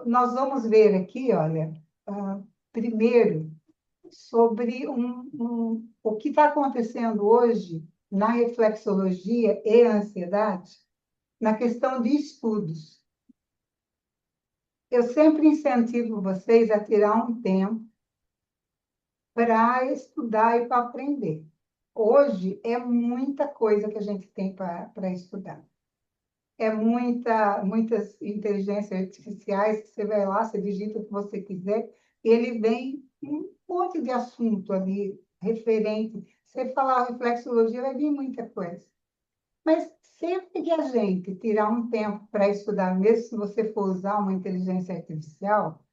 Nós vamos ver aqui, olha, primeiro, sobre o que está acontecendo hoje na reflexologia e ansiedade, na questão de estudos. Eu sempre incentivo vocês a tirar um tempo para estudar e para aprender. Hoje é muita coisa que a gente tem para estudar. É muitas inteligências artificiais que você vai lá, você digita o que você quiser, e ele vem um monte de assunto ali, referente. Você falar reflexologia, vai vir muita coisa. Mas sempre que a gente tirar um tempo para estudar, mesmo se você for usar uma inteligência artificial,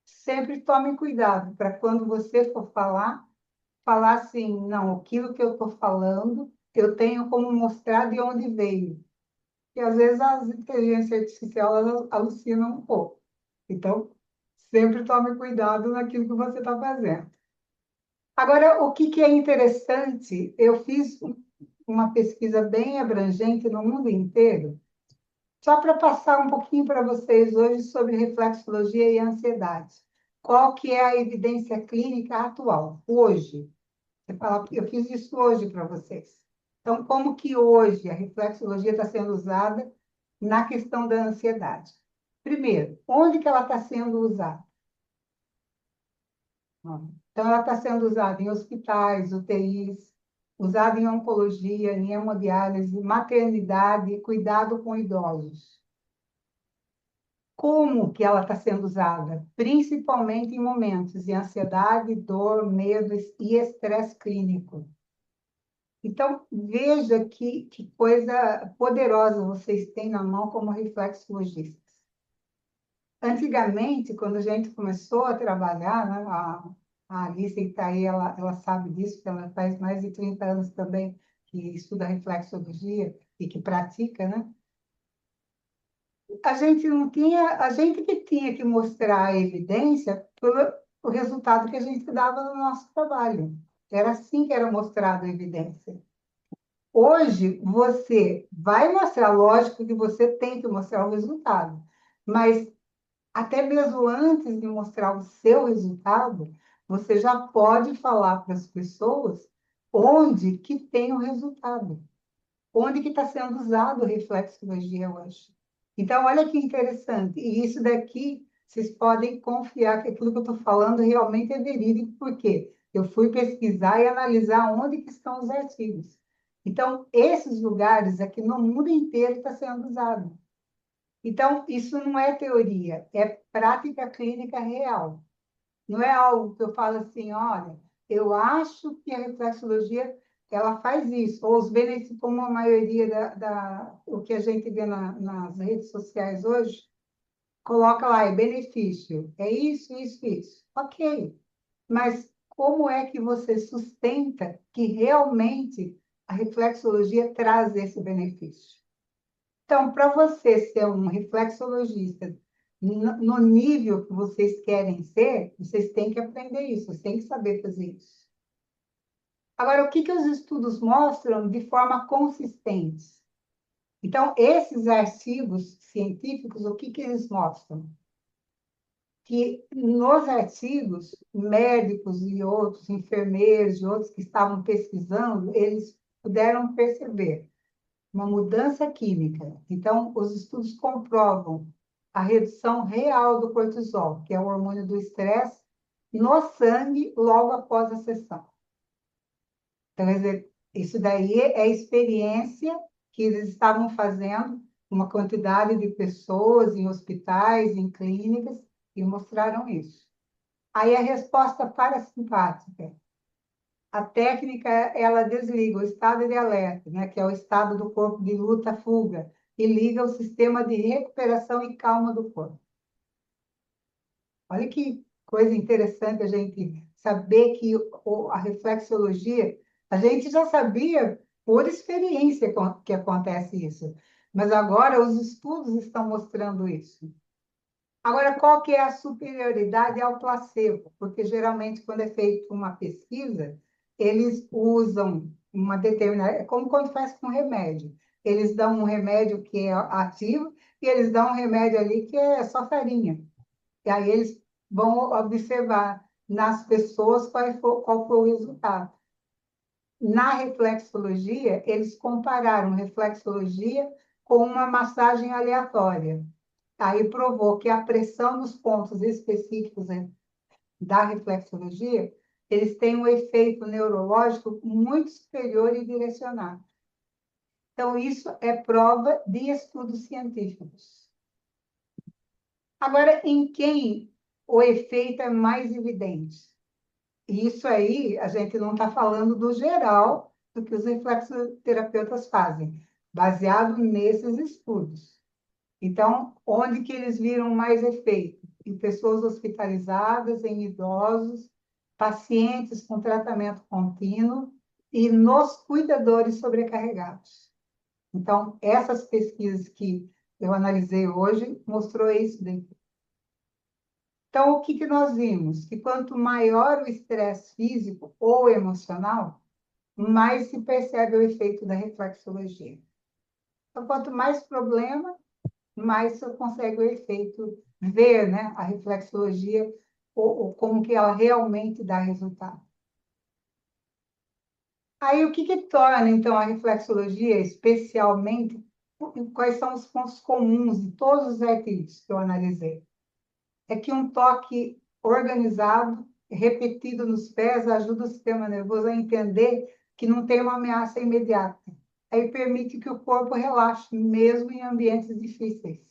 sempre tome cuidado para quando você for falar assim, não, aquilo que eu estou falando, eu tenho como mostrar de onde veio. E às vezes as inteligências artificiais elas alucinam um pouco. Então, sempre tome cuidado naquilo que você está fazendo. Agora, o que é interessante, eu fiz uma pesquisa bem abrangente no mundo inteiro, só para passar um pouquinho para vocês hoje sobre reflexologia e ansiedade. Qual que é a evidência clínica atual, hoje? Eu fiz isso hoje para vocês. Então, como que hoje a reflexologia está sendo usada na questão da ansiedade? Primeiro, onde que ela está sendo usada? Então, ela está sendo usada em hospitais, UTIs, usada em oncologia, em hemodiálise, maternidade e cuidado com idosos. Como que ela está sendo usada? Principalmente em momentos de ansiedade, dor, medo e estresse clínico. Então, veja que coisa poderosa vocês têm na mão como reflexologistas. Antigamente, quando a gente começou a trabalhar, né, a Alice que está aí, ela sabe disso, porque ela faz mais de 30 anos também que estuda reflexologia e que pratica, né? A gente não tinha, a gente que tinha que mostrar a evidência pelo o resultado que a gente dava no nosso trabalho. Era assim que era mostrada a evidência. Hoje, você vai mostrar, lógico que você tem que mostrar o resultado, mas até mesmo antes de mostrar o seu resultado, você já pode falar para as pessoas onde que tem o resultado, onde que está sendo usado a reflexologia hoje. Então, olha que interessante. E isso daqui, vocês podem confiar que aquilo que eu estou falando realmente é verídico, porque eu fui pesquisar e analisar onde que estão os artigos. Então, esses lugares aqui no mundo inteiro está sendo usado. Então, isso não é teoria, é prática clínica real. Não é algo que eu falo assim, olha, eu acho que a reflexologia ela faz isso, ou os benefícios, como a maioria o que a gente vê nas redes sociais hoje, coloca lá, é benefício, é isso, isso, isso. Ok, mas como é que você sustenta que realmente a reflexologia traz esse benefício? Então, para você ser um reflexologista no nível que vocês querem ser, vocês têm que aprender isso, vocês têm que saber fazer isso. Agora, o que os estudos mostram de forma consistente? Então, esses artigos científicos, o que eles mostram? Que nos artigos, médicos e outros, enfermeiros e outros que estavam pesquisando, eles puderam perceber uma mudança química. Então, os estudos comprovam a redução real do cortisol, que é o hormônio do estresse, no sangue logo após a sessão. Então, quer dizer, isso daí é experiência que eles estavam fazendo, uma quantidade de pessoas em hospitais, em clínicas, e mostraram isso. Aí a resposta parasimpática. A técnica, ela desliga o estado de alerta, né, que é o estado do corpo de luta-fuga, e liga o sistema de recuperação e calma do corpo. Olha que coisa interessante a gente saber que a reflexologia, a gente já sabia por experiência que acontece isso, mas agora os estudos estão mostrando isso. Agora, qual que é a superioridade ao placebo? Porque geralmente quando é feita uma pesquisa, eles usam uma determinada, é como quando faz com remédio. Eles dão um remédio que é ativo e eles dão um remédio ali que é só farinha. E aí eles vão observar nas pessoas qual foi o resultado. Na reflexologia, eles compararam reflexologia com uma massagem aleatória. Aí provou que a pressão nos pontos específicos, né, da reflexologia, eles têm um efeito neurológico muito superior e direcionado. Então, isso é prova de estudos científicos. Agora, em quem o efeito é mais evidente? Isso aí, a gente não está falando do geral do que os reflexoterapeutas fazem, baseado nesses estudos. Então, onde que eles viram mais efeito? Em pessoas hospitalizadas, em idosos, pacientes com tratamento contínuo e nos cuidadores sobrecarregados. Então, essas pesquisas que eu analisei hoje mostrou isso daí. Então, o que nós vimos? Que quanto maior o estresse físico ou emocional, mais se percebe o efeito da reflexologia. Então, quanto mais problema, mais você consegue o efeito, ver, né, a reflexologia, ou como que ela realmente dá resultado. Aí, o que torna, então, a reflexologia, especialmente, quais são os pontos comuns de todos os artigos que eu analisei? É que um toque organizado, repetido nos pés, ajuda o sistema nervoso a entender que não tem uma ameaça imediata. Aí permite que o corpo relaxe, mesmo em ambientes difíceis.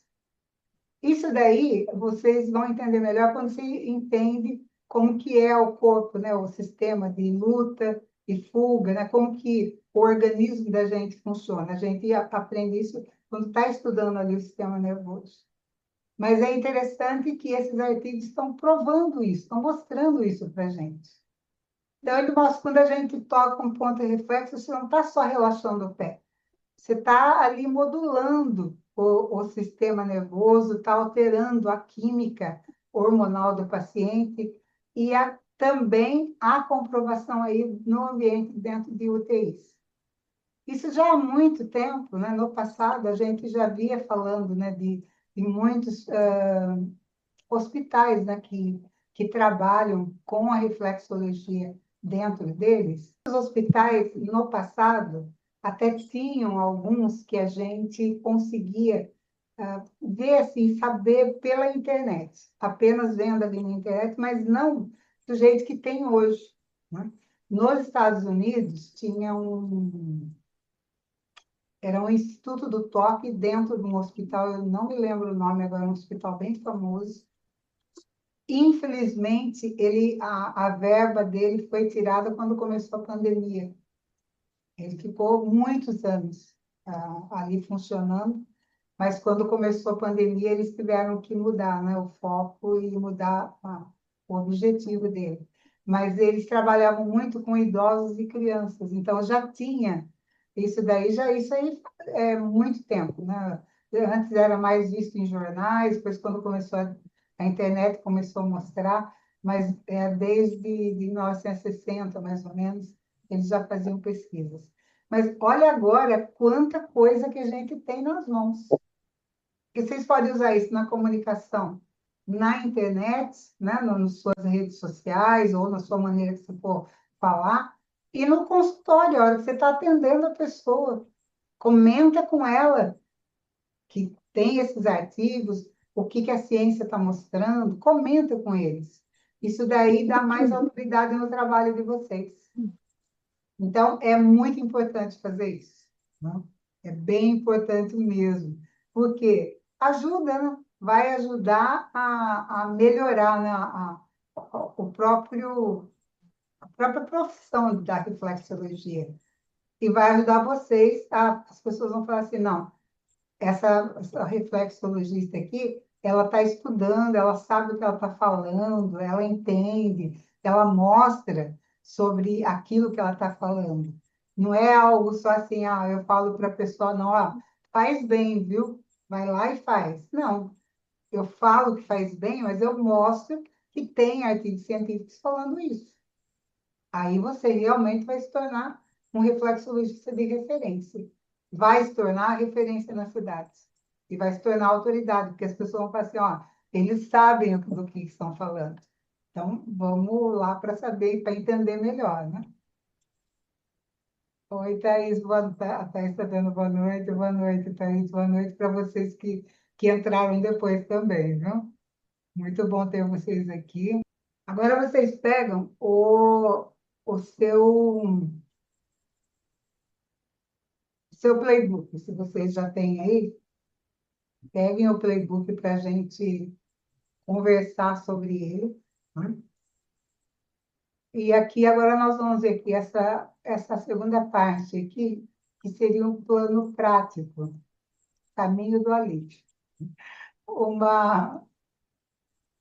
Isso daí vocês vão entender melhor quando você entende como que é o corpo, né? O sistema de luta e fuga, né? Como que o organismo da gente funciona. A gente aprende isso quando está estudando ali o sistema nervoso. Mas é interessante que esses artigos estão provando isso, estão mostrando isso para a gente. Então, ele mostra que quando a gente toca um ponto de reflexo, você não está só relaxando o pé, você está ali modulando o sistema nervoso, está alterando a química hormonal do paciente e também há comprovação aí no ambiente dentro de UTIs. Isso já há muito tempo, né? No passado, a gente já via falando, né, de muitos hospitais, né, que trabalham com a reflexologia dentro deles. Os hospitais, no passado, até tinham alguns que a gente conseguia ver, assim, saber pela internet, apenas vendo ali na internet, mas não do jeito que tem hoje, né? Nos Estados Unidos, tinha era um Instituto do Toque dentro de um hospital, eu não me lembro o nome agora, um hospital bem famoso. Infelizmente, a verba dele foi tirada quando começou a pandemia. Ele ficou muitos anos ali funcionando, mas quando começou a pandemia, eles tiveram que mudar, né, o foco e mudar o objetivo dele. Mas eles trabalhavam muito com idosos e crianças, então já tinha isso daí, isso aí é muito tempo, né? Antes era mais visto em jornais, depois quando começou a internet começou a mostrar, mas desde de 1960, mais ou menos, eles já faziam pesquisas. Mas olha agora quanta coisa que a gente tem nas mãos. E vocês podem usar isso na comunicação, na internet, né, nas suas redes sociais ou na sua maneira que você for falar, e no consultório, a hora que você está atendendo a pessoa, comenta com ela que tem esses artigos, o que, que a ciência está mostrando, comenta com eles. Isso daí dá mais autoridade no trabalho de vocês. Então, é muito importante fazer isso, né? É bem importante mesmo, porque ajuda, né? Vai ajudar a melhorar, né? O próprio, a própria profissão da reflexologia. E vai ajudar vocês, as pessoas vão falar assim, não, essa reflexologista aqui, ela está estudando, ela sabe o que ela está falando, ela entende, ela mostra sobre aquilo que ela está falando. Não é algo só assim, eu falo para a pessoa, não, faz bem, viu? Vai lá e faz. Não, eu falo que faz bem, mas eu mostro que tem artigos científicos falando isso. Aí você realmente vai se tornar um reflexologista de referência. Vai se tornar referência na cidade. e vai se tornar autoridade, porque as pessoas vão falar assim, ó, eles sabem do que estão falando. Então, vamos lá para saber, para entender melhor, né? Oi, Thaís, a Thaís está dando boa noite, Thaís, boa noite para vocês que entraram depois também, viu? Muito bom ter vocês aqui. Agora vocês pegam o seu playbook, se vocês já têm aí, peguem o playbook para a gente conversar sobre ele, né? E aqui agora nós vamos ver aqui essa segunda parte aqui, que seria um plano prático, caminho do alívio. Uma,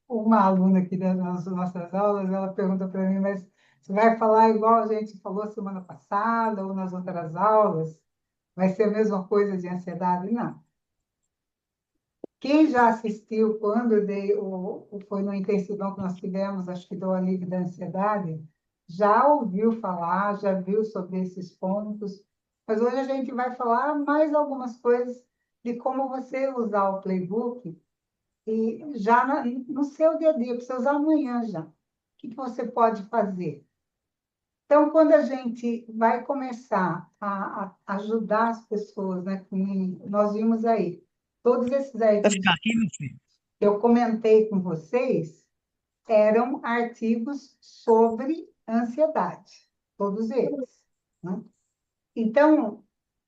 uma aluna aqui das nossas aulas, ela pergunta para mim, mas você vai falar igual a gente falou semana passada ou nas outras aulas? Vai ser a mesma coisa de ansiedade? Não. Quem já assistiu quando eu dei foi no intensivão que nós tivemos, acho que do alívio da ansiedade, já ouviu falar, já viu sobre esses pontos, mas hoje a gente vai falar mais algumas coisas de como você usar o playbook e já no seu dia a dia, para você usar amanhã já. O que que você pode fazer? Então, quando a gente vai começar a ajudar as pessoas, né, nós vimos aí, todos esses Vai artigos ficar aqui, meu filho? que eu comentei com vocês eram artigos sobre ansiedade, todos eles, né? Então,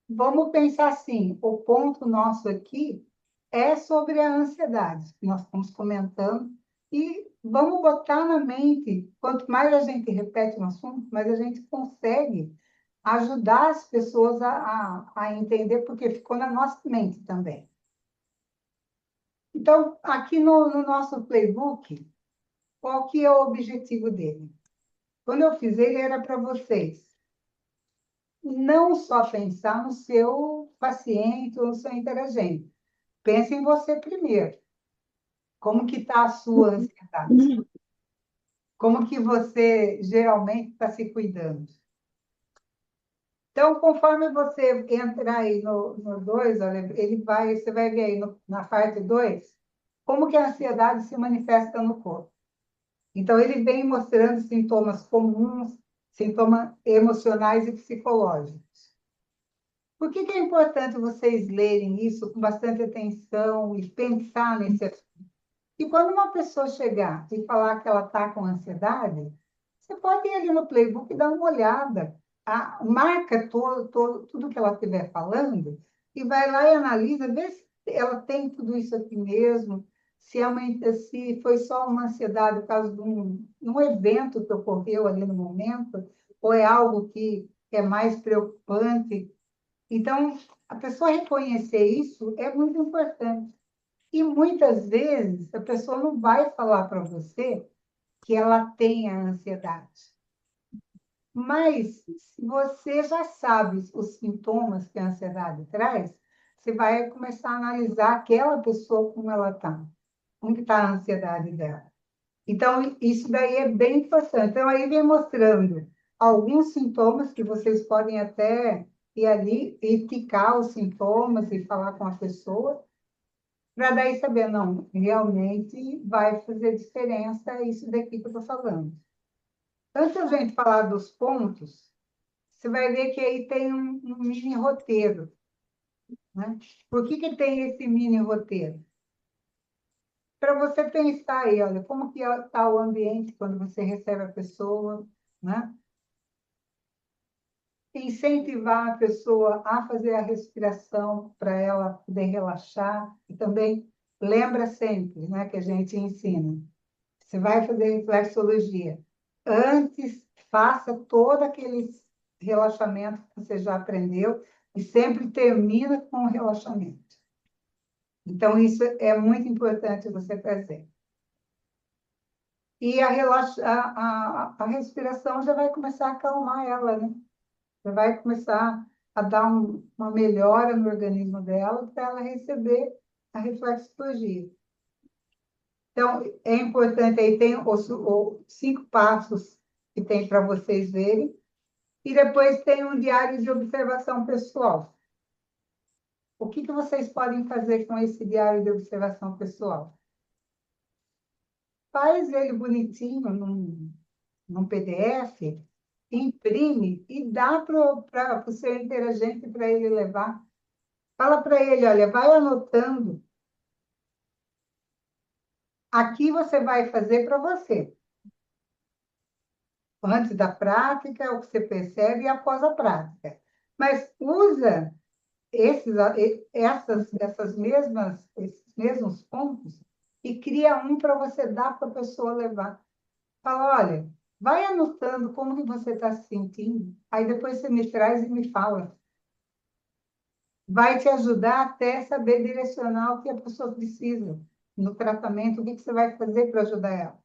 vamos pensar assim, o ponto nosso aqui é sobre a ansiedade, que nós estamos comentando, e vamos botar na mente, quanto mais a gente repete o assunto, mais a gente consegue ajudar as pessoas a entender, porque ficou na nossa mente também. Então, aqui no nosso playbook, qual que é o objetivo dele? Quando eu fiz ele, era para vocês não só pensar no seu paciente ou no seu interagente. Pense em você primeiro. Como que está a sua ansiedade? Como que você geralmente está se cuidando? Então, conforme você entrar aí no 2, olha, você vai ver aí na parte 2 como que a ansiedade se manifesta no corpo. Então, ele vem mostrando sintomas comuns, sintomas emocionais e psicológicos. Por que que é importante vocês lerem isso com bastante atenção e pensar nesse assunto? E quando uma pessoa chegar e falar que ela está com ansiedade, você pode ir ali no Playbook e dar uma olhada. Marca tudo que ela estiver falando e vai lá e analisa, vê se ela tem tudo isso aqui mesmo, se foi só uma ansiedade por causa de um evento que ocorreu ali no momento, ou é algo que é mais preocupante. Então, a pessoa reconhecer isso é muito importante. E muitas vezes a pessoa não vai falar para você que ela tem a ansiedade. Mas se você já sabe os sintomas que a ansiedade traz, você vai começar a analisar aquela pessoa como ela está, como que está a ansiedade dela. Então, isso daí é bem importante. Então, aí vem mostrando alguns sintomas que vocês podem até ir ali e picar os sintomas e falar com a pessoa, para daí saber, não, realmente vai fazer diferença isso daqui que eu estou falando. Antes da gente falar dos pontos, você vai ver que aí tem um mini roteiro, né? Por que tem esse mini roteiro? Para você pensar aí, olha, como que está o ambiente quando você recebe a pessoa, né? Incentivar a pessoa a fazer a respiração para ela poder relaxar e também lembra sempre, né, que a gente ensina. Você vai fazer reflexologia. Antes, faça todo aquele relaxamento que você já aprendeu e sempre termina com o relaxamento. Então, isso é muito importante você fazer. E a respiração já vai começar a acalmar ela, né? Já vai começar a dar uma melhora no organismo dela para ela receber a reflexologia. Então, é importante aí, tem os 5 passos que tem para vocês verem, e depois tem um diário de observação pessoal. O que que vocês podem fazer com esse diário de observação pessoal? Faz ele bonitinho num PDF, imprime e dá para o seu interagente para ele levar. Fala para ele, olha, vai anotando. Aqui você vai fazer para você. Antes da prática, é o que você percebe e após a prática. Mas usa esses mesmos pontos e cria um para você dar para a pessoa levar. Fala, olha, vai anotando como que você está se sentindo, aí depois você me traz e me fala. Vai te ajudar até saber direcionar o que a pessoa precisa no tratamento, o que que você vai fazer para ajudar ela.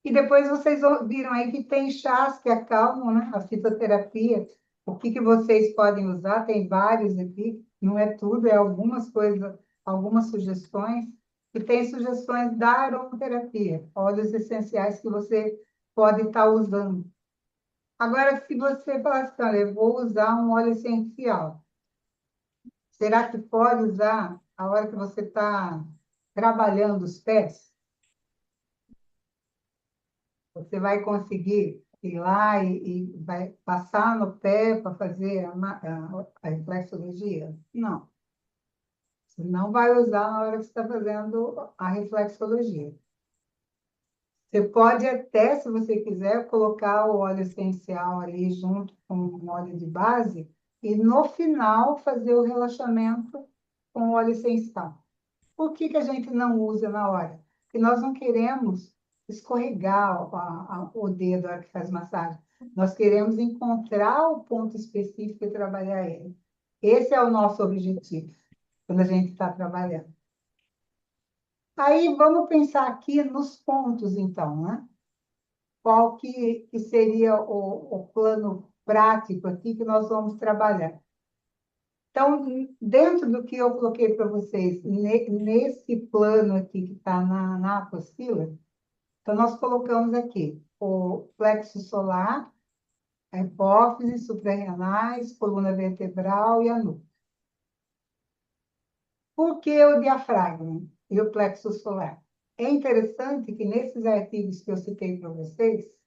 E depois vocês viram aí que tem chás que acalmam, né? A fitoterapia. O que que vocês podem usar? Tem vários aqui, não é tudo, é algumas coisas, algumas sugestões. E tem sugestões da aromaterapia, óleos essenciais que você pode estar usando. Agora, se você falar assim, olha, eu vou usar um óleo essencial, será que pode usar a hora que você está trabalhando os pés? Você vai conseguir ir lá e vai passar no pé para fazer a reflexologia? Não. Você não vai usar na hora que você está fazendo a reflexologia. Você pode até, se você quiser, colocar o óleo essencial ali junto com o óleo de base e no final fazer o relaxamento com o óleo essencial. Por que que a gente não usa na hora? Porque nós não queremos escorregar o dedo na hora que faz massagem. Nós queremos encontrar o ponto específico e trabalhar ele. Esse é o nosso objetivo quando a gente está trabalhando. Aí vamos pensar aqui nos pontos, então, né? Qual que seria o plano prático aqui que nós vamos trabalhar? Então, dentro do que eu coloquei para vocês, nesse plano aqui que está na apostila, então nós colocamos aqui o plexo solar, a hipófise, suprarrenais, coluna vertebral e a nuca. Por que o diafragma e o plexo solar? É interessante que nesses artigos que eu citei para vocês,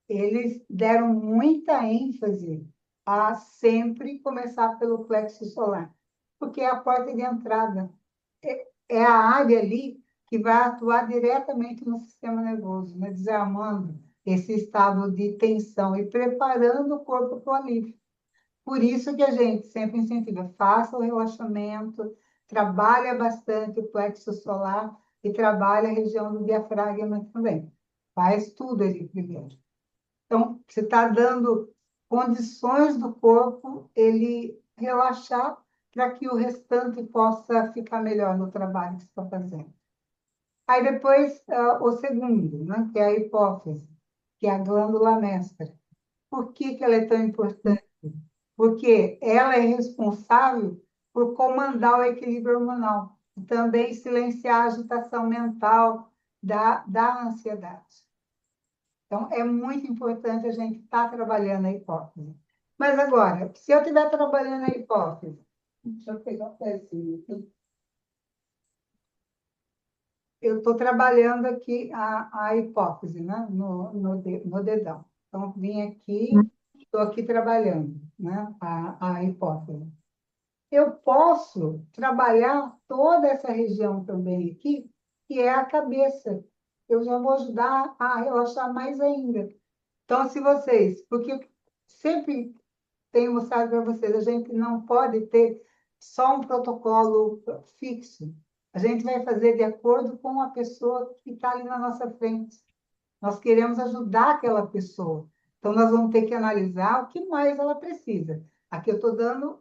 eles deram muita ênfase a sempre começar pelo plexo solar, porque é a porta de entrada. É a área ali que vai atuar diretamente no sistema nervoso, né? Desarmando esse estado de tensão e preparando o corpo para o alívio. Por isso que a gente sempre incentiva, faça o relaxamento, trabalha bastante o plexo solar e trabalha a região do diafragma também. Faz tudo ali primeiro. Então, você está dando condições do corpo ele relaxar para que o restante possa ficar melhor no trabalho que você está fazendo. Aí depois, o segundo, né, que é a hipófise, que é a glândula mestra. Por que que ela é tão importante? Porque ela é responsável por comandar o equilíbrio hormonal e também silenciar a agitação mental da ansiedade. Então, é muito importante a gente estar trabalhando a hipófise. Mas agora, se eu estiver trabalhando a hipófise, deixa eu pegar o pezinho aqui. Eu estou trabalhando aqui a hipófise, né? No dedão. Então, vim aqui, estou aqui trabalhando, né? A hipófise. Eu posso trabalhar toda essa região também aqui, que é a cabeça. Eu já vou ajudar a relaxar mais ainda. Então, se vocês, porque sempre tenho mostrado para vocês, a gente não pode ter só um protocolo fixo. A gente vai fazer de acordo com a pessoa que está ali na nossa frente. Nós queremos ajudar aquela pessoa. Então, nós vamos ter que analisar o que mais ela precisa. Aqui eu estou dando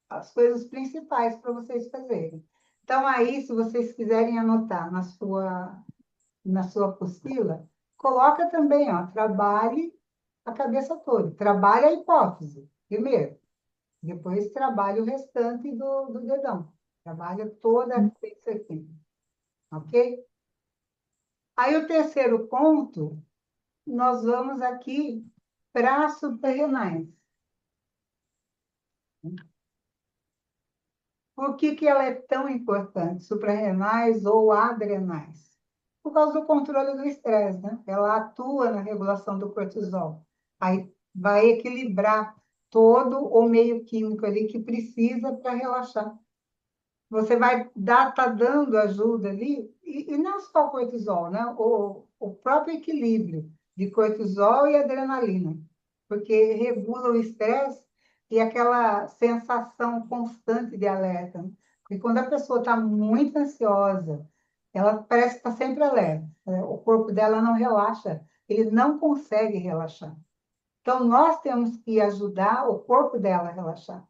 as coisas principais para vocês fazerem. Então, aí, se vocês quiserem anotar na sua apostila, coloca também, ó, trabalhe a cabeça toda. Trabalhe a hipófise, primeiro. Depois trabalhe o restante do dedão. Trabalha toda isso aqui. Ok? Aí o terceiro ponto, nós vamos aqui para suprarrenais. Por que que ela é tão importante, suprarrenais ou adrenais? Por causa do controle do estresse, né? Ela atua na regulação do cortisol. Aí vai equilibrar todo o meio químico ali que precisa para relaxar. Você vai dar, tá dando ajuda ali, e não só o cortisol, né? O próprio equilíbrio de cortisol e adrenalina, porque regula o estresse e aquela sensação constante de alerta, né? Porque quando a pessoa está muito ansiosa, ela parece que está sempre alerta, né? O corpo dela não relaxa, ele não consegue relaxar. Então, nós temos que ajudar o corpo dela a relaxar.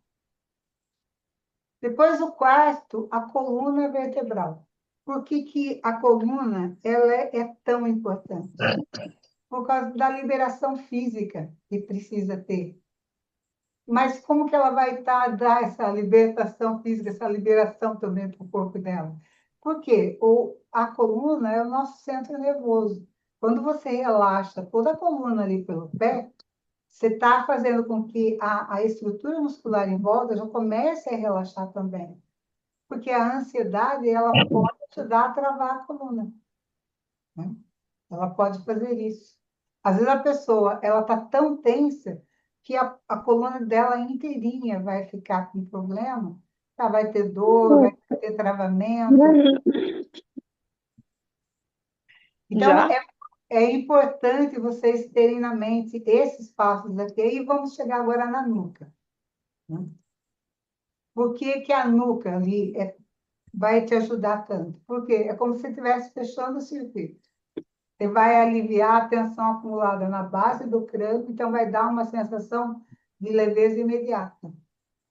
Depois, o quarto, a coluna vertebral. Por que que a coluna ela é tão importante? Por causa da liberação física que precisa ter. Mas como que ela vai dar essa libertação física, essa liberação também para o corpo dela? Porque a coluna é o nosso centro nervoso. Quando você relaxa toda a coluna ali pelo pé, você está fazendo com que a estrutura muscular em volta já comece a relaxar também. Porque a ansiedade, ela pode ajudar a travar a coluna, né? Ela pode fazer isso. Às vezes a pessoa, ela está tão tensa que a coluna dela inteirinha vai ficar com problema, ela vai ter dor, vai ter travamento. Então, Já? é importante vocês terem na mente esses passos aqui. E vamos chegar agora na nuca, né? Por que que a nuca ali vai te ajudar tanto? Porque é como se estivesse fechando o circuito. Você vai aliviar a tensão acumulada na base do crânio, então vai dar uma sensação de leveza imediata.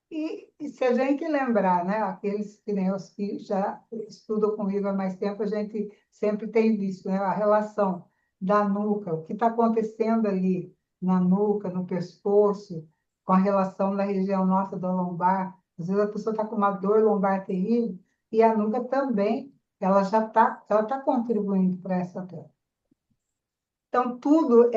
E se a gente lembrar, né, aqueles que nem os que já estudam comigo há mais tempo, a gente sempre tem visto, né, a relação da nuca, o que está acontecendo ali na nuca, no pescoço, com a relação da região nossa da lombar. Às vezes a pessoa está com uma dor lombar terrível e a nuca também, ela tá contribuindo para essa dor. Então, tudo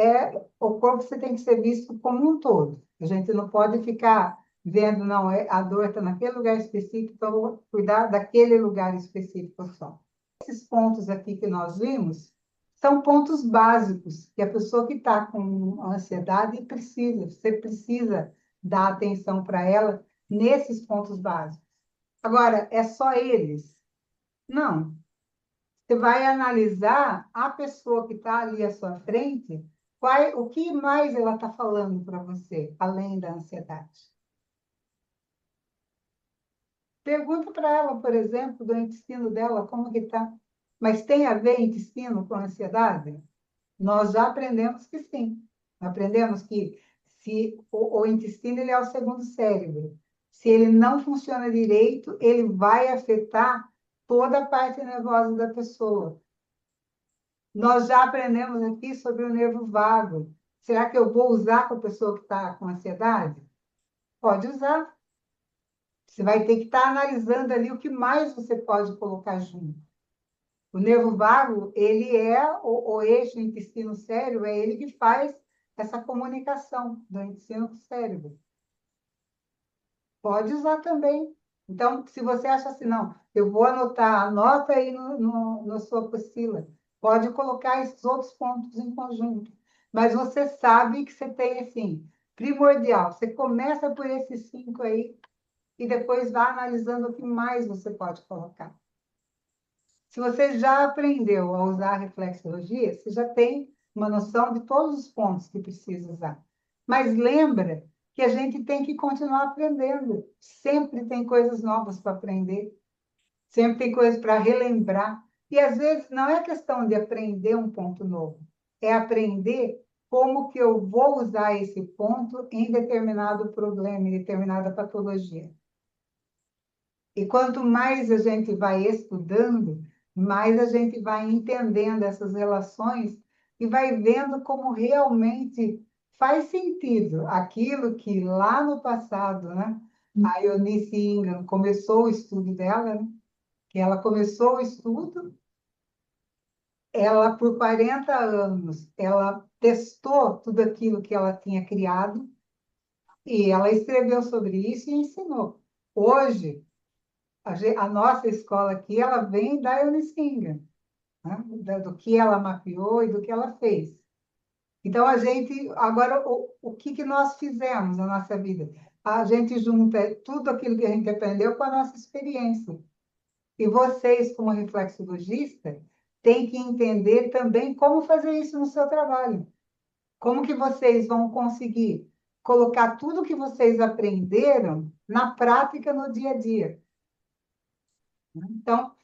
o corpo você tem que ser visto como um todo. A gente não pode ficar vendo, não, a dor está naquele lugar específico, então eu vou cuidar daquele lugar específico só. Esses pontos aqui que nós vimos são pontos básicos que a pessoa que está com ansiedade precisa, você precisa dar atenção para ela nesses pontos básicos. Agora, é só eles? Não. Você vai analisar a pessoa que está ali à sua frente, o que mais ela está falando para você, além da ansiedade. Pergunta para ela, por exemplo, do intestino dela, como que está. Mas tem a ver intestino com ansiedade? Nós já aprendemos que sim. Aprendemos que se o intestino ele é o segundo cérebro. Se ele não funciona direito, ele vai afetar toda a parte nervosa da pessoa. Nós já aprendemos aqui sobre o nervo vago. Será que eu vou usar com a pessoa que está com ansiedade? Pode usar. Você vai ter que estar analisando ali o que mais você pode colocar junto. O nervo vago, ele é o eixo intestino-cérebro, é ele que faz essa comunicação do intestino com o cérebro. Pode usar também. Então, se você acha assim, não, eu vou anotar, anota aí na sua apostila. Pode colocar esses outros pontos em conjunto. Mas você sabe que você tem, assim, primordial. Você começa por esses 5 aí e depois vai analisando o que mais você pode colocar. Se você já aprendeu a usar a reflexologia, você já tem uma noção de todos os pontos que precisa usar. Mas lembra que a gente tem que continuar aprendendo. Sempre tem coisas novas para aprender, sempre tem coisas para relembrar. E às vezes não é questão de aprender um ponto novo, é aprender como que eu vou usar esse ponto em determinado problema, em determinada patologia. E quanto mais a gente vai estudando, mais a gente vai entendendo essas relações e vai vendo como realmente faz sentido aquilo que lá no passado, né, a Eunice Ingham começou o estudo dela, né, que ela começou o estudo, ela por 40 anos, ela testou tudo aquilo que ela tinha criado e ela escreveu sobre isso e ensinou. Hoje, a nossa escola aqui, ela vem da Eunice Singer, né? Do que ela mapeou e do que ela fez. Então, a gente, agora, o que que nós fizemos na nossa vida? A gente junta tudo aquilo que a gente aprendeu com a nossa experiência. E vocês, como reflexologista, têm que entender também como fazer isso no seu trabalho. Como que vocês vão conseguir colocar tudo que vocês aprenderam na prática no dia a dia. Então,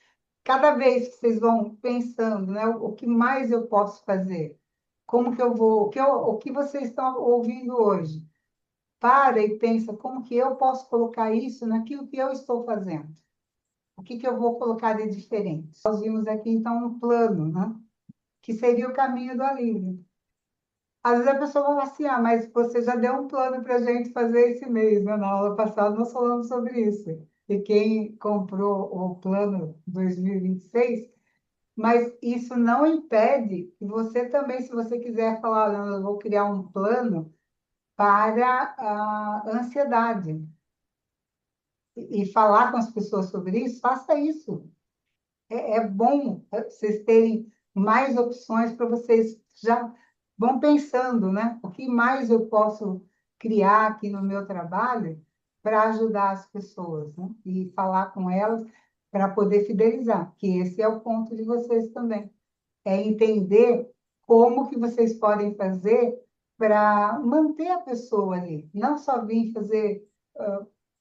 cada vez que vocês vão pensando, né, o que mais eu posso fazer? Como que eu vou, o que vocês estão ouvindo hoje? Para e pensa como que eu posso colocar isso naquilo que eu estou fazendo. O que que eu vou colocar de diferente? Nós vimos aqui, então, um plano, né? Que seria o caminho do alívio. Às vezes a pessoa fala assim, ah, mas você já deu um plano para a gente fazer esse mês, né? Na aula passada nós falamos sobre isso. E quem comprou o plano 2026, mas isso não impede que você também, se você quiser falar, "Não, eu vou criar um plano para a ansiedade e falar com as pessoas sobre isso, faça isso. É bom vocês terem mais opções para vocês já vão pensando, né? O que mais eu posso criar aqui no meu trabalho para ajudar as pessoas, né? E falar com elas para poder fidelizar, que esse é o ponto de vocês também. É entender como que vocês podem fazer para manter a pessoa ali, não só vir fazer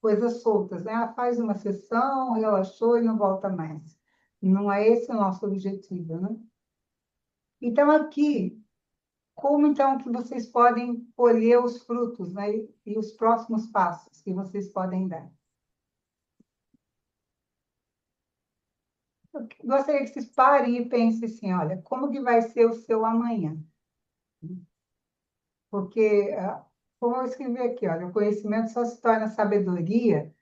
coisas soltas, né? Ah, faz uma sessão, relaxou e não volta mais. Não é esse o nosso objetivo, né? Então, aqui, como então que vocês podem colher os frutos, né? E os próximos passos que vocês podem dar? Eu gostaria que vocês parem e pensem assim, olha, como que vai ser o seu amanhã? Porque, como eu escrevi aqui, olha, o conhecimento só se torna sabedoria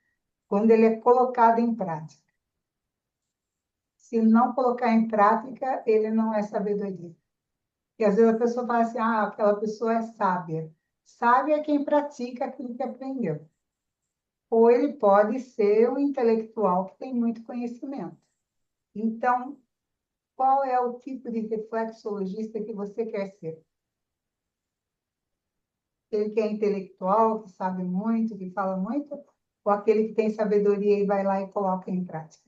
quando ele é colocado em prática. Se não colocar em prática, ele não é sabedoria. E às vezes a pessoa fala assim, ah, aquela pessoa é sábia. Sábia é quem pratica aquilo que aprendeu. Ou ele pode ser um intelectual que tem muito conhecimento. Então, qual é o tipo de reflexologista que você quer ser? Aquele que é intelectual, que sabe muito, que fala muito, ou aquele que tem sabedoria e vai lá e coloca em prática?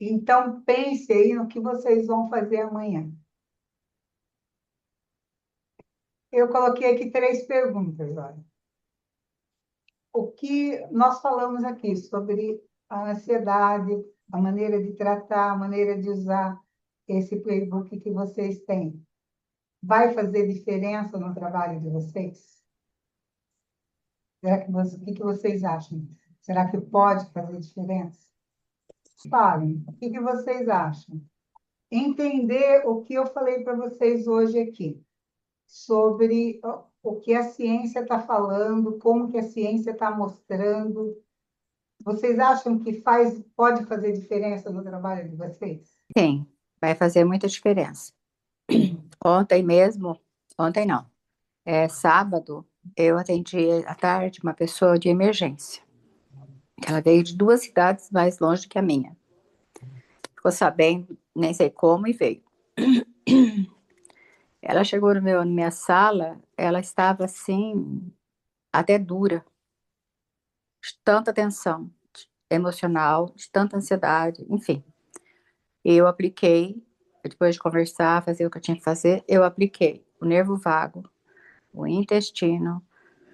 Então, pense aí no que vocês vão fazer amanhã. Eu coloquei aqui 3 perguntas, olha. O que nós falamos aqui sobre a ansiedade, a maneira de tratar, a maneira de usar esse playbook que vocês têm, vai fazer diferença no trabalho de vocês? O que que vocês acham? Será que pode fazer diferença? Falem, o que que vocês acham? Entender o que eu falei para vocês hoje aqui, sobre o que a ciência está falando, como que a ciência está mostrando. Vocês acham que pode fazer diferença no trabalho de vocês? Sim, vai fazer muita diferença. Ontem mesmo, ontem não, sábado, eu atendi à tarde uma pessoa de emergência. Ela veio de 2 cidades mais longe que a minha. Ficou sabendo, nem sei como, e veio. Ela chegou na minha sala, ela estava assim, até dura, de tanta tensão emocional, de tanta ansiedade, enfim. Eu apliquei, depois de conversar, fazer o que eu tinha que fazer, eu apliquei o nervo vago, o intestino,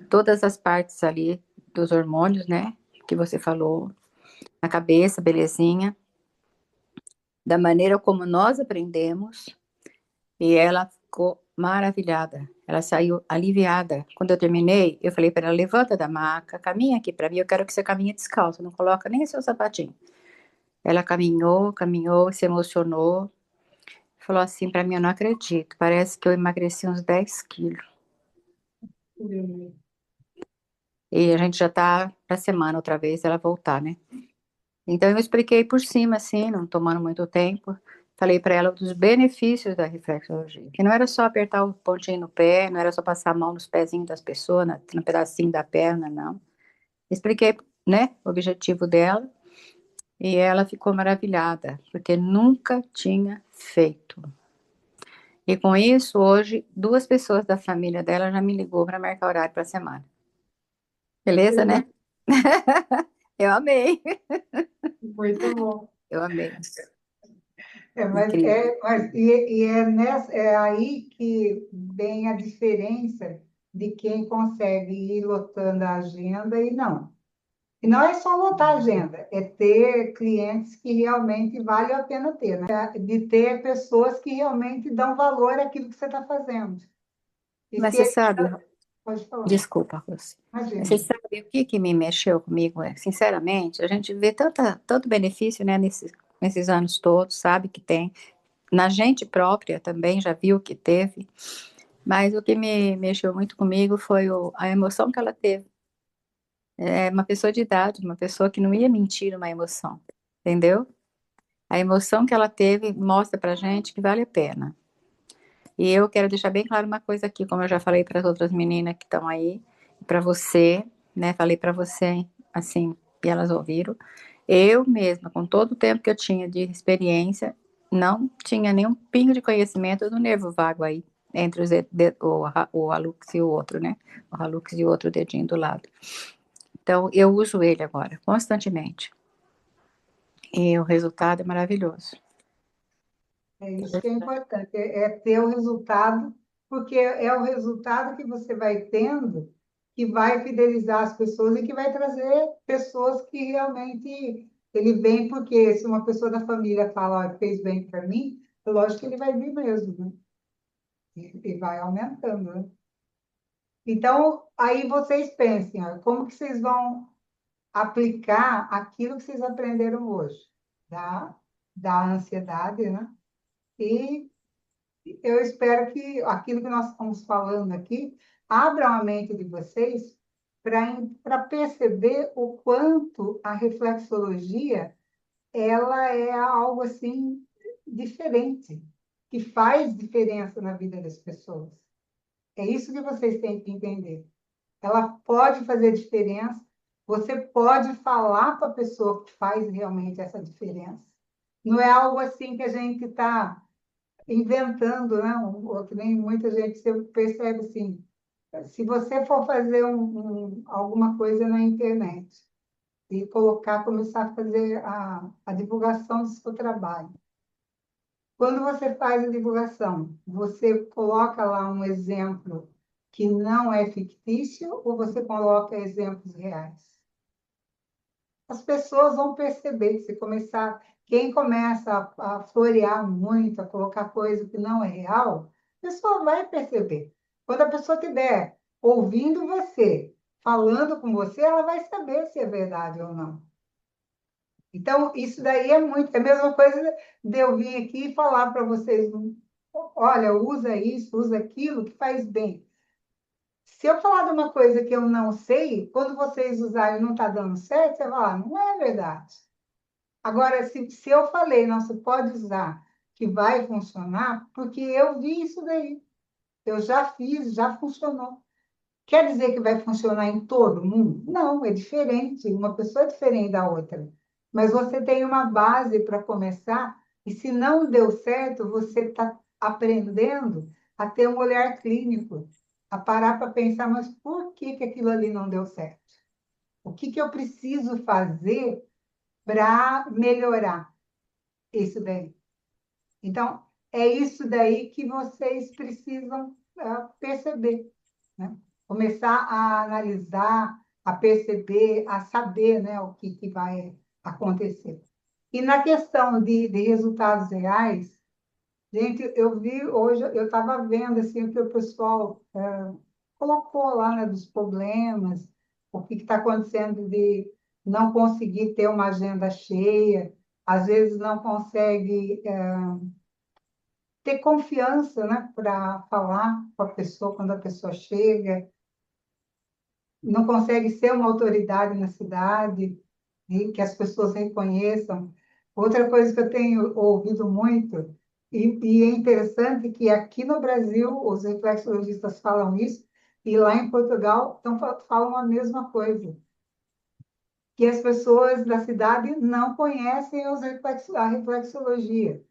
todas as partes ali dos hormônios, né? Que você falou, na cabeça, belezinha, da maneira como nós aprendemos, e ela ficou maravilhada. Ela saiu aliviada. Quando eu terminei, eu falei para ela: levanta da maca, caminha aqui para mim, eu quero que você caminhe descalço, não coloca nem seu sapatinho. Ela caminhou, caminhou, se emocionou, falou assim para mim: eu não acredito, parece que eu emagreci uns 10 quilos. E a gente já tá pra semana outra vez ela voltar, né? Então eu expliquei por cima, assim, não tomando muito tempo. Falei para ela dos benefícios da reflexologia, que não era só apertar o pontinho no pé, não era só passar a mão nos pezinhos das pessoas, no pedacinho da perna, não. Expliquei né, o objetivo dela, e ela ficou maravilhada, porque nunca tinha feito. E com isso, hoje, duas pessoas da família dela já me ligou para marcar horário para a semana. Beleza, né? Eu amei, Muito bom. eu amei. Incrível. Mas é aí que vem a diferença de quem consegue ir lotando a agenda e não. E não é só lotar a agenda, é ter clientes que realmente vale a pena ter, né? De ter pessoas que realmente dão valor àquilo que você está fazendo. E Mas se você ele sabe, pode falar, desculpa, Rossi. Mas você imagina. sabe o que me mexeu comigo? Sinceramente, a gente vê tanto benefício, né, nesses anos todos, sabe que tem. Na gente própria também, já viu que teve. Mas o que me mexeu muito comigo foi a emoção que ela teve. É uma pessoa de idade, uma pessoa que não ia mentir uma emoção, entendeu? A emoção que ela teve mostra pra gente que vale a pena. E eu quero deixar bem claro uma coisa aqui, como eu já falei para as outras meninas que estão aí, para você, né? Falei para você, assim, e elas ouviram. Eu mesma, com todo o tempo que eu tinha de experiência, não tinha nenhum pingo de conhecimento do nervo vago aí, entre o hallux e o outro, né? O hallux e o outro dedinho do lado. Então, eu uso ele agora, constantemente. E o resultado é maravilhoso. É isso que é importante, é ter o resultado, porque é o resultado que você vai tendo que vai fidelizar as pessoas e que vai trazer pessoas que realmente ele vem, porque se uma pessoa da família fala, "Ó, fez bem para mim, é lógico que ele vai vir mesmo, né? E vai aumentando, né? Então, aí vocês pensem, ó, como que vocês vão aplicar aquilo que vocês aprenderam hoje, da, da ansiedade, né? E eu espero que aquilo que nós estamos falando aqui abra a mente de vocês para perceber o quanto a reflexologia ela é algo assim diferente, que faz diferença na vida das pessoas. É isso que vocês têm que entender. Ela pode fazer diferença. Você pode falar para a pessoa que faz realmente essa diferença. Não é algo assim que a gente está inventando, né? Que nem muita gente você percebe assim. Se você for fazer alguma coisa na internet e colocar, começar a fazer a divulgação do seu trabalho. Quando você faz a divulgação, você coloca lá um exemplo que não é fictício ou você coloca exemplos reais? As pessoas vão perceber, se começar, quem começa a florear muito, a colocar coisa que não é real, a pessoa vai perceber. Quando a pessoa estiver ouvindo você, falando com você, ela vai saber se é verdade ou não. Então, isso daí é muito, é a mesma coisa de eu vir aqui e falar para vocês, olha, usa isso, usa aquilo que faz bem. Se eu falar de uma coisa que eu não sei, quando vocês usarem e não está dando certo, você vai falar, não é verdade. Agora, se eu falei, não, você pode usar, que vai funcionar, porque eu vi isso daí. Eu já fiz, já funcionou. Quer dizer que vai funcionar em todo mundo? Não, é diferente. Uma pessoa é diferente da outra. Mas você tem uma base para começar, e se não deu certo, você está aprendendo a ter um olhar clínico, a parar para pensar, mas por que que aquilo ali não deu certo? O que que eu preciso fazer para melhorar isso daí? Então, é isso daí que vocês precisam perceber, né? Começar a analisar, a perceber, a saber, né, o que vai acontecer. E na questão de resultados reais, gente, eu vi hoje, eu estava vendo assim, o que o pessoal colocou lá, né, dos problemas, o que está acontecendo de não conseguir ter uma agenda cheia, às vezes não consegue ter confiança, né, para falar com a pessoa quando a pessoa chega, não consegue ser uma autoridade na cidade, e que as pessoas reconheçam. Outra coisa que eu tenho ouvido muito, e é interessante que aqui no Brasil os reflexologistas falam isso, e lá em Portugal então, falam a mesma coisa, que as pessoas da cidade não conhecem a reflexologia.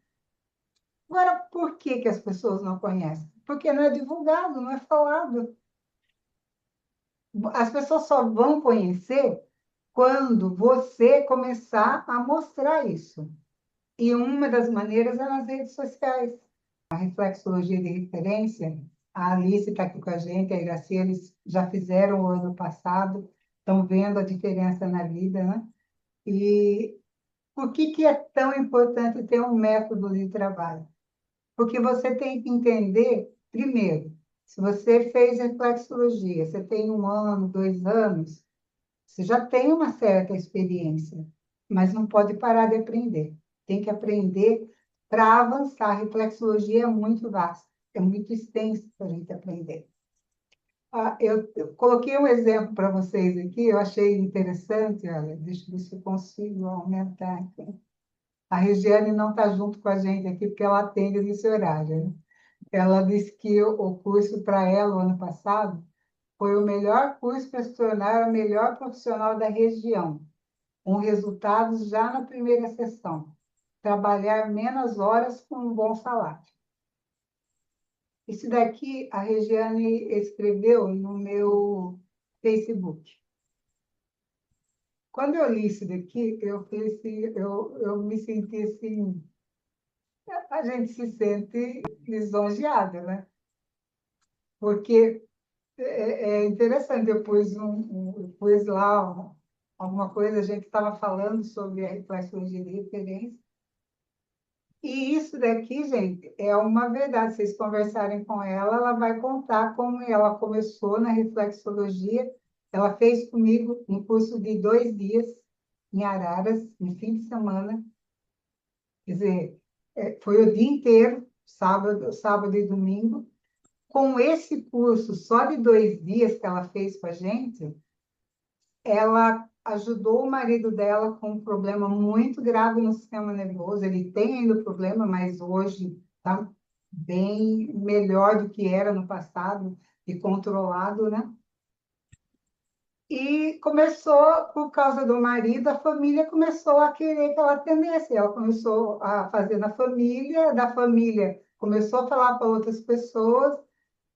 Agora, por que que as pessoas não conhecem? Porque não é divulgado, não é falado. As pessoas só vão conhecer quando você começar a mostrar isso. E uma das maneiras é nas redes sociais. A reflexologia de referência, a Alice está aqui com a gente, a Iraci, eles já fizeram o ano passado, estão vendo a diferença na vida, né? E por que que é tão importante ter um método de trabalho? Porque você tem que entender, primeiro, se você fez reflexologia, você tem 1 ano, 2 anos, você já tem uma certa experiência, mas não pode parar de aprender. Tem que aprender para avançar. A reflexologia é muito vasta, é muito extensa para a gente aprender. Eu coloquei um exemplo para vocês aqui, eu achei interessante, olha, deixa eu ver se eu consigo aumentar aqui. A Regiane não está junto com a gente aqui porque ela atende nesse horário, né? Ela disse que o curso para ela, o ano passado, foi o melhor curso para se tornar a melhor profissional da região, com resultados já na primeira sessão. Trabalhar menos horas com um bom salário. Isso daqui a Regiane escreveu no meu Facebook. Quando eu li isso daqui, eu me senti assim, a gente se sente lisonjeada, né? Porque é interessante, eu pus lá alguma coisa, a gente estava falando sobre a reflexologia de referência, e isso daqui, gente, é uma verdade. Se vocês conversarem com ela, ela vai contar como ela começou na reflexologia. Ela fez comigo um curso de 2 dias em Araras, no fim de semana. Quer dizer, foi o dia inteiro, sábado e domingo. Com esse curso só de 2 dias que ela fez com a gente, ela ajudou o marido dela com um problema muito grave no sistema nervoso. Ele tem ainda o problema, mas hoje está bem melhor do que era no passado e controlado, né? E começou, por causa do marido, a família começou a querer que ela atendesse. Ela começou a fazer na família, da família começou a falar para outras pessoas.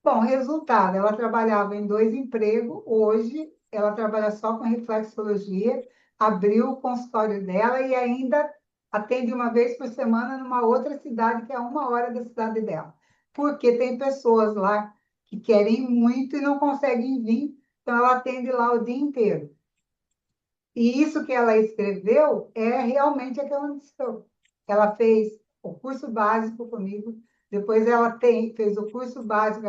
Bom, resultado, ela trabalhava em 2 empregos, hoje ela trabalha só com reflexologia, abriu o consultório dela e ainda atende uma vez por semana numa outra cidade, que é a 1 hora da cidade dela. Porque tem pessoas lá que querem muito e não conseguem vir, então ela atende lá o dia inteiro. E isso que ela escreveu é realmente a que ela estou. Ela fez o curso básico comigo, depois fez o curso básico,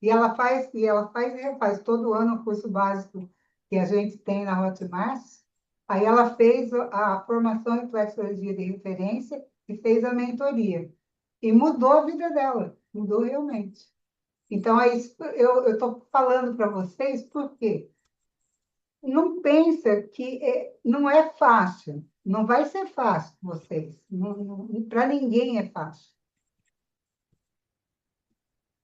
e refaz todo ano o curso básico que a gente tem na Hotmart. Aí ela fez a formação em flexologia de referência e fez a mentoria. E mudou a vida dela, mudou realmente. Então, é isso, eu estou falando para vocês, por quê? Não pensa que não é fácil, não vai ser fácil para vocês, para ninguém é fácil.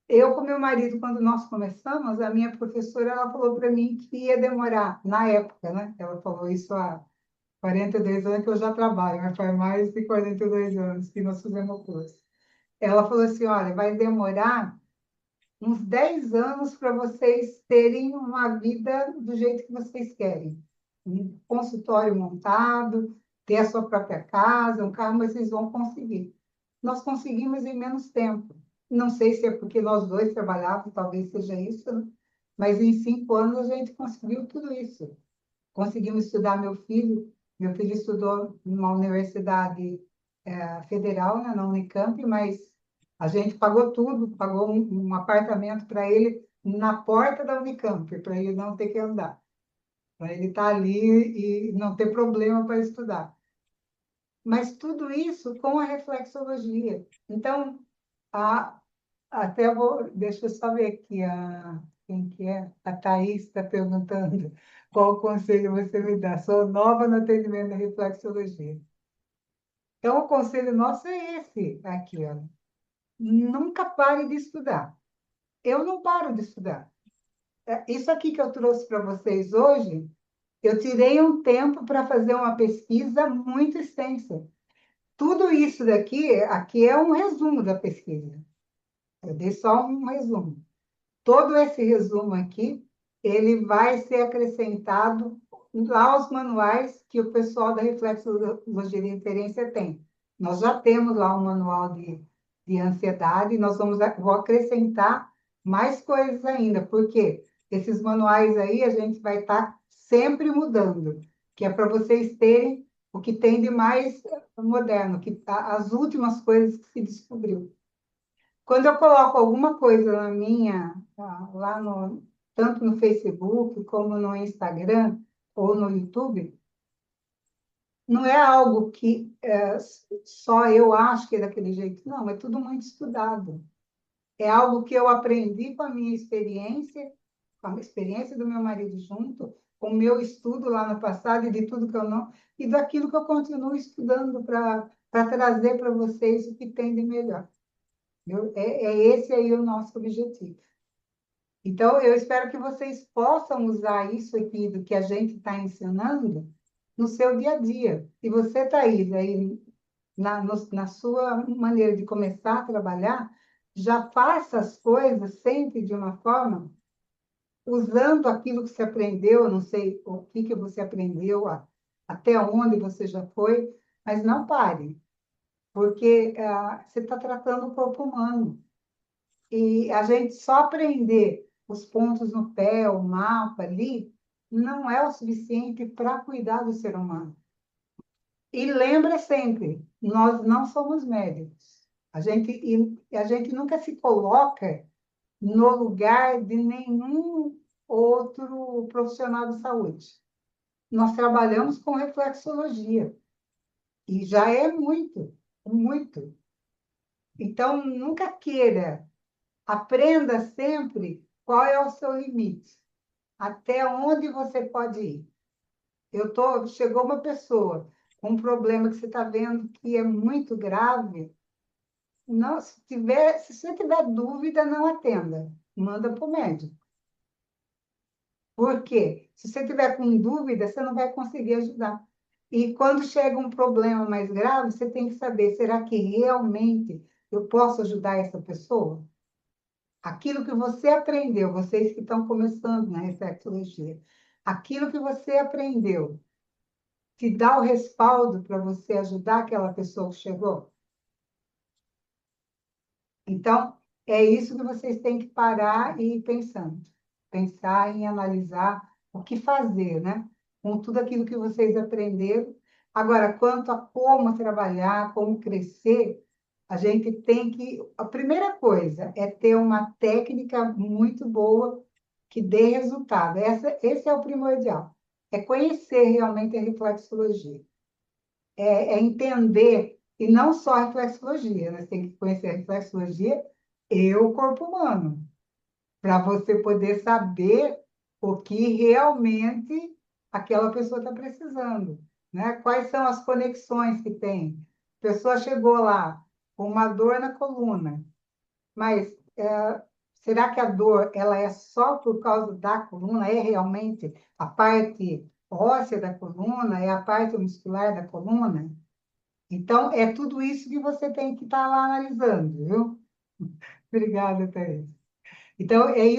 Eu com meu marido, quando nós começamos, a minha professora ela falou para mim que ia demorar, na época, né? Ela falou isso há 42 anos que eu já trabalho, mas faz mais de 42 anos que nós fizemos o curso. Ela falou assim, olha, vai demorar uns 10 anos para vocês terem uma vida do jeito que vocês querem. Um consultório montado, ter a sua própria casa, um carro, mas vocês vão conseguir. Nós conseguimos em menos tempo. Não sei se é porque nós dois trabalhávamos, talvez seja isso, né? Mas em 5 anos a gente conseguiu tudo isso. Conseguimos estudar meu filho estudou numa universidade federal, né, na Unicamp, mas a gente pagou tudo, pagou um apartamento para ele na porta da Unicamp, para ele não ter que andar, para ele estar ali e não ter problema para estudar. Mas tudo isso com a reflexologia. Então, a, até deixa eu só ver aqui, quem que é? A Thaís está perguntando qual conselho você me dá. Sou nova no atendimento da reflexologia. Então, o conselho nosso é esse aqui, ó. Nunca pare de estudar. Eu não paro de estudar. Isso aqui que eu trouxe para vocês hoje, Eu tirei um tempo para fazer uma pesquisa muito extensa. Tudo isso aqui é um resumo da pesquisa. Eu dei só um resumo. Todo esse resumo aqui, ele vai ser acrescentado lá aos manuais que o pessoal da Reflexologia de Referência tem. Nós já temos lá um manual de ansiedade, nós vou acrescentar mais coisas ainda, porque esses manuais aí a gente vai estar sempre mudando, que é para vocês terem o que tem de mais moderno, as últimas coisas que se descobriu. Quando eu coloco alguma coisa na lá no, tanto no Facebook como no Instagram ou no YouTube, não é algo que só eu acho que é daquele jeito, não, é tudo muito estudado. É algo que eu aprendi com a experiência do meu marido junto, com o meu estudo lá no passado e de tudo que eu não, e daquilo que eu continuo estudando para trazer para vocês o que tem de melhor. É esse aí o nosso objetivo. Então, eu espero que vocês possam usar isso aqui do que a gente está ensinando no seu dia a dia. Se você está aí na sua maneira de começar a trabalhar, já faça as coisas sempre de uma forma, usando aquilo que você aprendeu, não sei o que você aprendeu, até onde você já foi, mas não pare, porque você está tratando o corpo humano. E a gente só aprender os pontos no pé, o mapa ali, não é o suficiente para cuidar do ser humano. E lembra sempre, nós não somos médicos. A gente nunca se coloca no lugar de nenhum outro profissional de saúde. Nós trabalhamos com reflexologia e já é muito, muito. Então, nunca queira. Aprenda sempre qual é o seu limite, até onde você pode ir. Chegou uma pessoa com um problema que você está vendo que é muito grave, não, se você tiver dúvida, não atenda, manda para o médico. Por quê? Se você tiver com dúvida, você não vai conseguir ajudar. E quando chega um problema mais grave, você tem que saber, será que realmente eu posso ajudar essa pessoa? Aquilo que você aprendeu, vocês que estão começando na reflexologia, aquilo que você aprendeu, te dá o respaldo para você ajudar aquela pessoa que chegou? Então, é isso que vocês têm que parar e ir pensando. Pensar em analisar o que fazer, né? Com tudo aquilo que vocês aprenderam. Agora, quanto a como trabalhar, como crescer, a gente tem que. A primeira coisa é ter uma técnica muito boa que dê resultado. Esse é o primordial. É conhecer realmente a reflexologia. É entender, e não só a reflexologia, né? Você tem que conhecer a reflexologia e o corpo humano, para você poder saber o que realmente aquela pessoa está precisando, né? Quais são as conexões que tem? A pessoa chegou lá com uma dor na coluna, mas será que a dor ela é só por causa da coluna? É realmente a parte óssea da coluna? É a parte muscular da coluna? Então, é tudo isso que você tem que estar lá analisando, viu? Obrigada, Thaís. Então, é